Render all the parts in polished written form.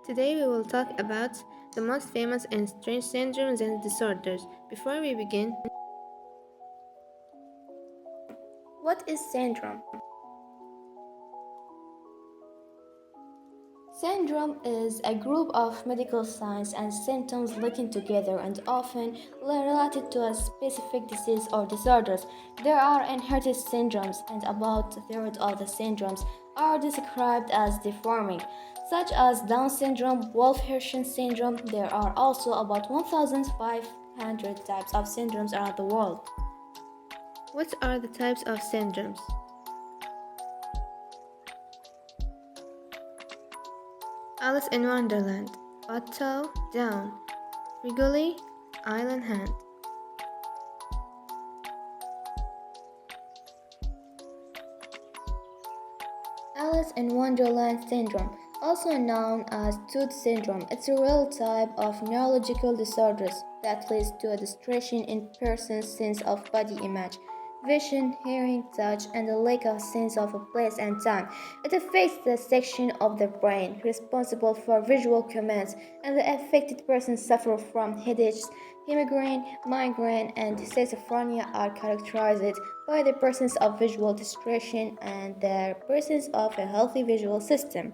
Today we will talk about the most famous and strange syndromes and disorders. Before we begin, what is syndrome? Syndrome is a group of medical signs and symptoms linking together and often related to a specific disease or disorders. There are inherited syndromes, and about a third of the syndromes are described as deforming, such as Down syndrome, Wolf-Hirschhorn syndrome. There are also about 1,500 types of syndromes around the world. What are the types of syndromes? Alice in Wonderland, Otto, Down, Frigoli, Island Hand. Alice in Wonderland syndrome, also known as Toad syndrome, it's a rare type of neurological disorders that leads to a distortion in person's sense of body image, vision, hearing, touch, and a lack of sense of a place and time. It affects the section of the brain responsible for visual commands, and the affected person suffers from headaches, migraine, and schizophrenia are characterized by the presence of visual distortion and the presence of a healthy visual system.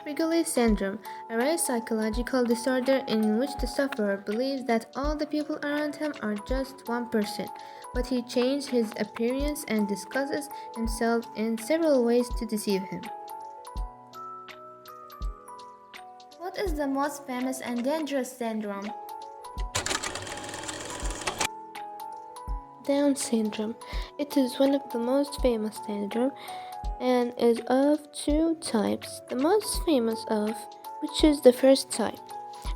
Frigoli syndrome, a rare psychological disorder in which the sufferer believes that all the people around him are just one person, but he changes his appearance and disguises himself in several ways to deceive him. What is the most famous and dangerous syndrome? Down syndrome. It is one of the most famous syndromes and is of two types. The most famous of which is the first type,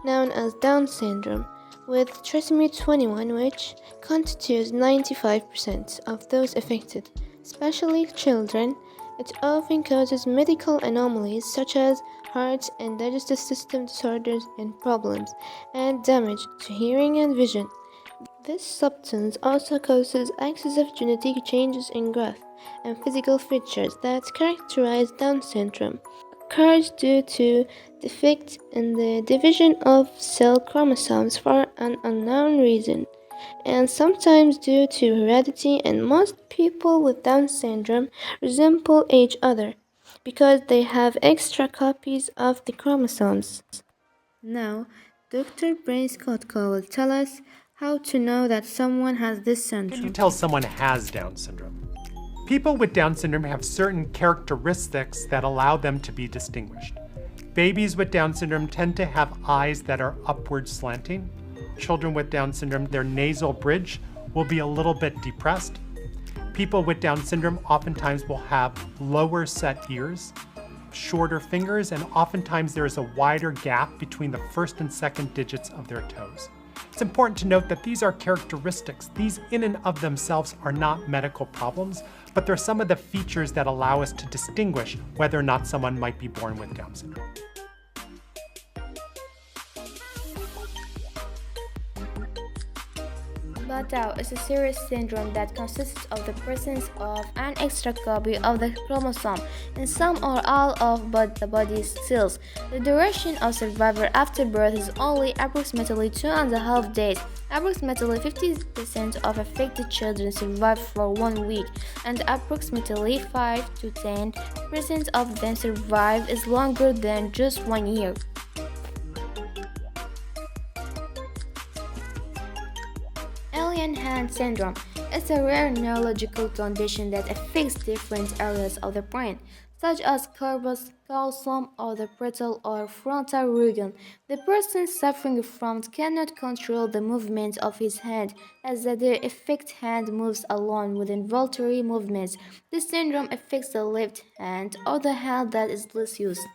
known as Down syndrome, with trisomy 21, which constitutes 95% of those affected, especially children. It often causes medical anomalies such as heart and digestive system disorders and problems, and damage to hearing and vision. This substance also causes excessive genetic changes in growth and physical features that characterize Down syndrome, occurs due to defects in the division of cell chromosomes for an unknown reason, and sometimes due to heredity, and most people with Down syndrome resemble each other because they have extra copies of the chromosomes. Now, Dr. Brain Skotko will tell us how to know that someone has this Can you syndrome. tell someone has Down syndrome? People with Down syndrome have certain characteristics that allow them to be distinguished. Babies with Down syndrome tend to have eyes that are upward slanting. Children with Down syndrome, their nasal bridge will be a little bit depressed. People with Down syndrome oftentimes will have lower set ears, shorter fingers, and oftentimes there is a wider gap between the first and second digits of their toes. It's important to note that these are characteristics. These in and of themselves are not medical problems, but they're some of the features that allow us to distinguish whether or not someone might be born with Down syndrome. Batau is a serious syndrome that consists of the presence of an extra copy of the chromosome in some or all of but the body's cells. The duration of survival after birth is only approximately 2.5 days. Approximately 50% of affected children survive for 1 week, and approximately 5 to 10% of them survive is longer than just 1 year. Alien hand syndrome is a rare neurological condition that affects different areas of the brain, such as corpus callosum or the parietal or frontal region. The person suffering from it cannot control the movement of his hand, as the affected hand moves along with involuntary movements. This syndrome affects the left hand or the hand that is less used.